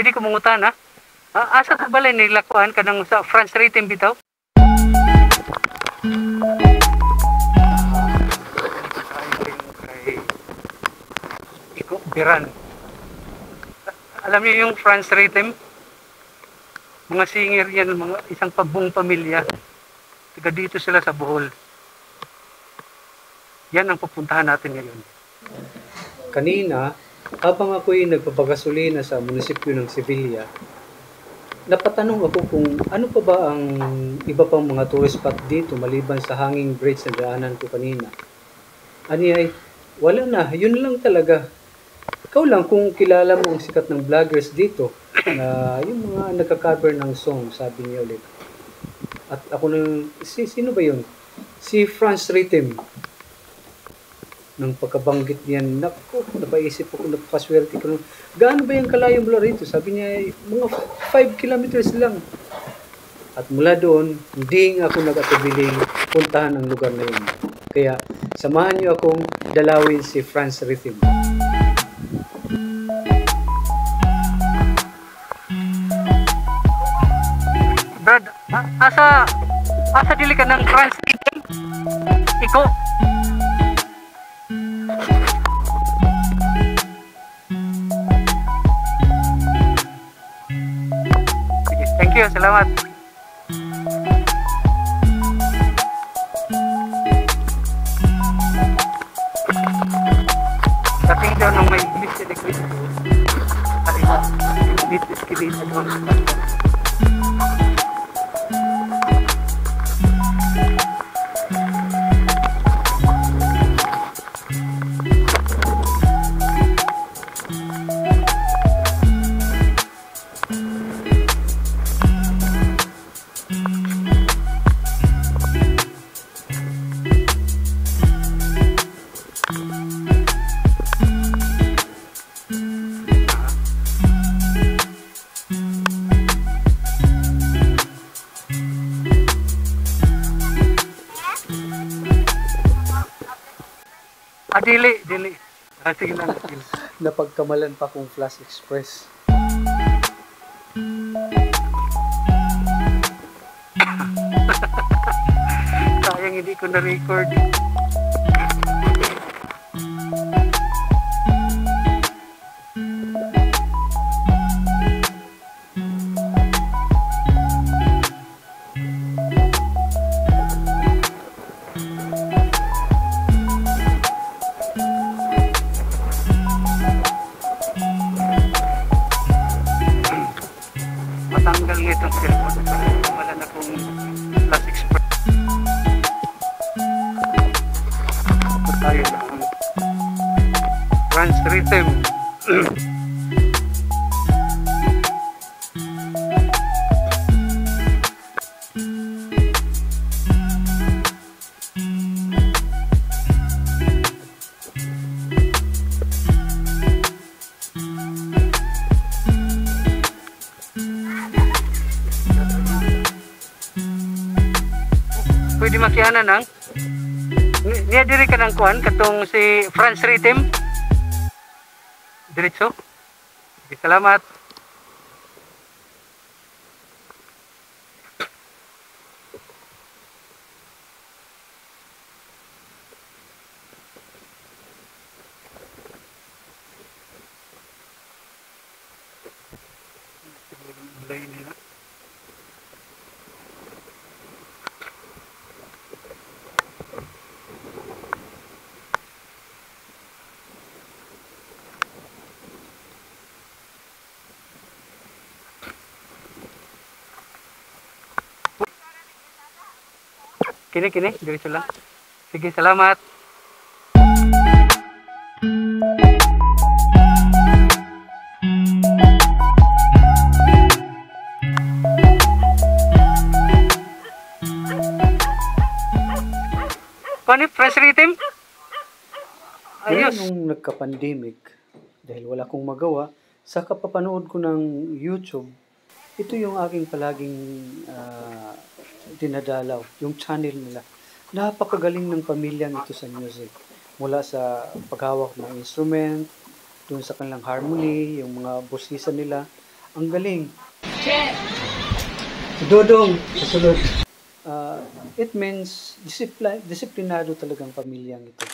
Pwede ko mangutan ha. Asa ko balay nilakuan kanang sa France Rhythm bitaw? Iko Biran. Alam niyo yung France Rhythm? Mga singer yan, mga isang pagbuong pamilya. Taga dito sila sa Bohol. Yan ang pupuntahan natin ngayon. Kanina, habang ako'y nagpapagasolina sa munisipyo ng Sevilla, napatanong ako kung ano pa ba ang iba pang mga tourist spot dito maliban sa hanging bridge na daanan ko kanina. Ani ay, wala na, yun lang talaga. Ikaw lang kung kilala mo ang sikat ng vloggers dito na yung mga nagka-cover ng song, sabi niya ulit. At ako nang, sino ba yun? Si France Rhythm. Nang pagkabanggit niyan, naku, napaisip ako, napakaswerte ko. Gaano ba yung kalayo mula rito? Sabi niya, mga 5 kilometers lang. At mula doon, hindi ako nag-atubiling puntahan ang lugar na yun. Kaya, samahan niyo akong dalawin si France Rhythm. Brad, asa dili ka ng France Rhythm? Iko. Sige, thank you, salamat. Dating daw nung may English sa degree. Halika, dito iskilita doon. Dili. Sige lang. Napagkamalan pa kong Flash Express. Sayang hindi ko na-record. Matanggal nitong cellphone. Wala na kong Flash Express. Ito tayo ng France Rhythm. Pwede makianan ang niya diri ka ng kuan katong si France Rhythm. Diretso. Okay, salamat. Mulai nila. Kini, diretso lang. Sige, salamat. Paano, France Rhythm? Ayos. Nung nagka-pandemic, dahil wala akong magawa, sa kapapanood ko ng YouTube, ito yung aking palaging dinadalaw, yung channel nila. Napakagaling ng pamilyang ito sa music. Mula sa paghawak ng instrument, dun sa kanilang harmony, yung mga bosisa nila, Ang galing. Dodong, susunod. It means disiplinado talagang pamilyang ito.